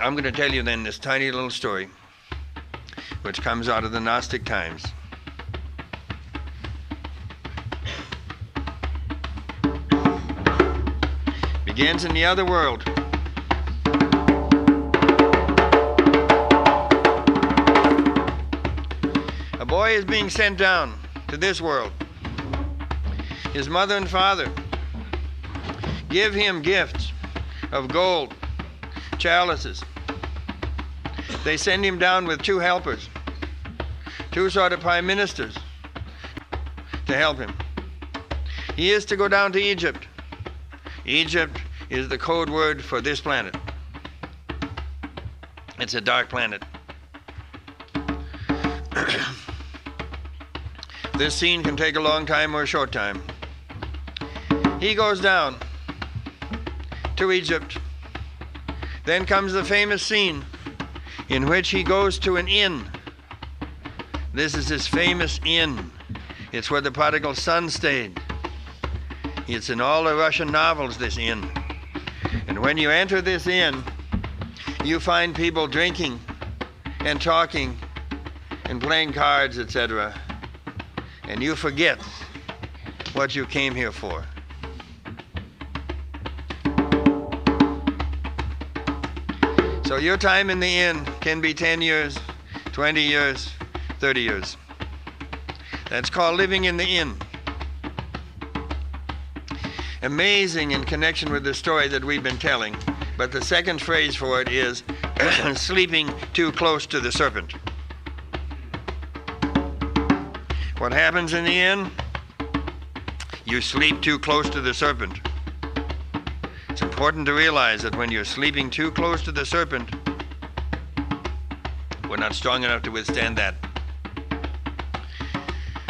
I'm going to tell you then this tiny little story which comes out of the Gnostic times. Begins in the other world. A boy is being sent down to this world. His mother and father give him gifts of gold, chalices. They send him down with 2 helpers, 2 sort of prime ministers to help him. He is to go down to Egypt. Egypt is the code word for this planet. It's a dark planet. This scene can take a long time or a short time. He goes down to Egypt. Then comes the famous scene in which he goes to an inn. This is his famous inn. It's where the prodigal son stayed. It's in all the Russian novels, this inn. And when you enter this inn, you find people drinking and talking and playing cards, etc. And you forget what you came here for. So your time in the inn can be 10 years, 20 years, 30 years. That's called living in the inn. Amazing in connection with the story that we've been telling, but the second phrase for it is sleeping too close to the serpent. What happens in the inn? You sleep too close to the serpent. It's important to realize that when you're sleeping too close to the serpent, we're not strong enough to withstand that.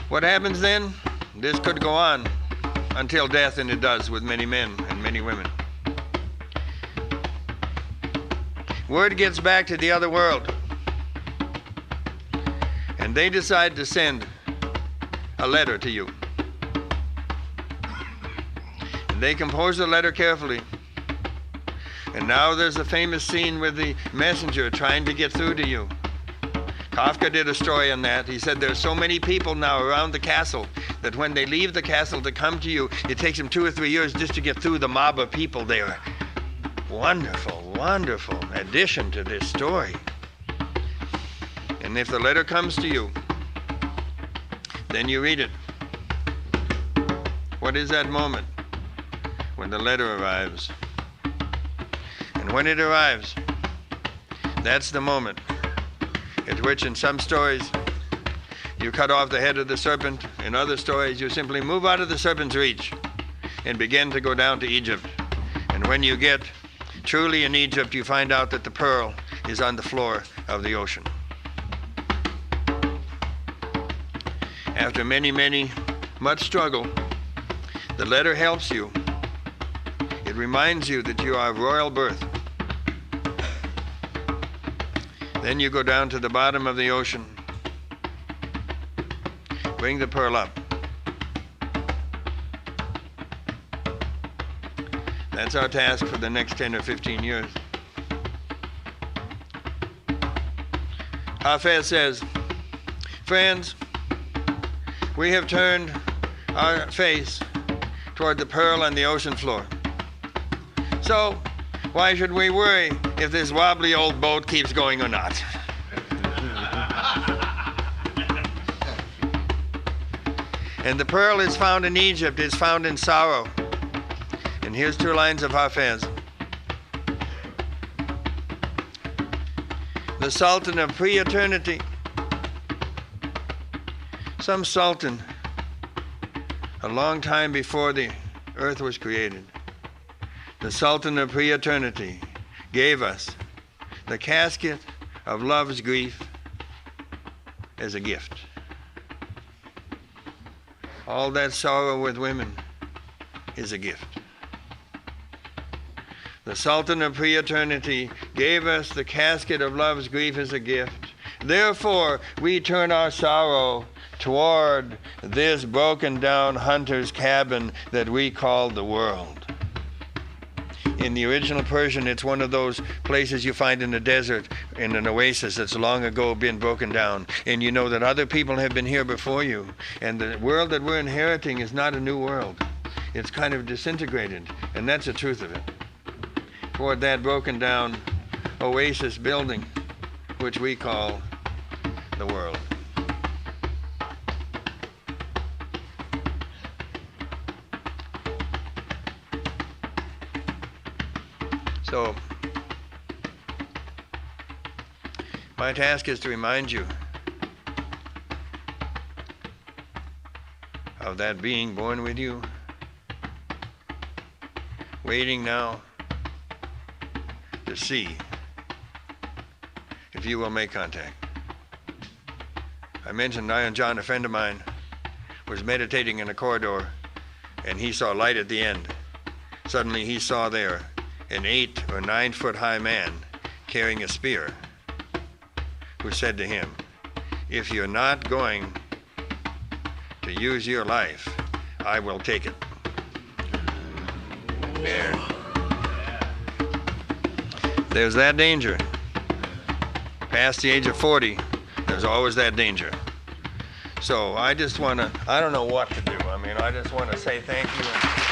What happens then? This could go on until death, and it does with many men and many women. Word gets back to the other world, and they decide to send a letter to you. And they compose the letter carefully. And now there's a famous scene with the messenger trying to get through to you. Kafka did a story on that. He said there's so many people now around the castle that when they leave the castle to come to you, it takes them 2 or 3 years just to get through the mob of people there. Wonderful, wonderful addition to this story. And if the letter comes to you, then you read it. What is that moment when the letter arrives? And when it arrives, that's the moment at which in some stories you cut off the head of the serpent. In other stories you simply move out of the serpent's reach and begin to go down to Egypt. And when you get truly in Egypt, you find out that the pearl is on the floor of the ocean. After much struggle, the letter helps you. It reminds you that you are of royal birth. Then you go down to the bottom of the ocean, bring the pearl up. That's our task for the next 10 or 15 years. Hafez says, friends, we have turned our face toward the pearl on the ocean floor. So, why should we worry if this wobbly old boat keeps going or not? And the pearl is found in Egypt, it's found in sorrow. And here's 2 lines of Hafez. The Sultan of pre-eternity. Some sultan, a long time before the earth was created, the Sultan of pre-eternity gave us the casket of love's grief as a gift. All that sorrow with women is a gift. The Sultan of pre-eternity gave us the casket of love's grief as a gift. Therefore, we turn our sorrow toward this broken down hunter's cabin that we call the world. In the original Persian, it's one of those places you find in the desert, in an oasis that's long ago been broken down. And you know that other people have been here before you. And the world that we're inheriting is not a new world. It's kind of disintegrated. And that's the truth of it. Toward that broken down oasis building, which we call the world. So, my task is to remind you of that being born with you, waiting now to see if you will make contact. I mentioned Iron John, a friend of mine, was meditating in a corridor and he saw light at the end. Suddenly he saw there an 8 or 9 foot high man carrying a spear, who said to him, "If you're not going to use your life, I will take it." There's that danger. Past the age of 40, there's always that danger. So I just want to, I don't know what to do. I mean, I just want to say thank you.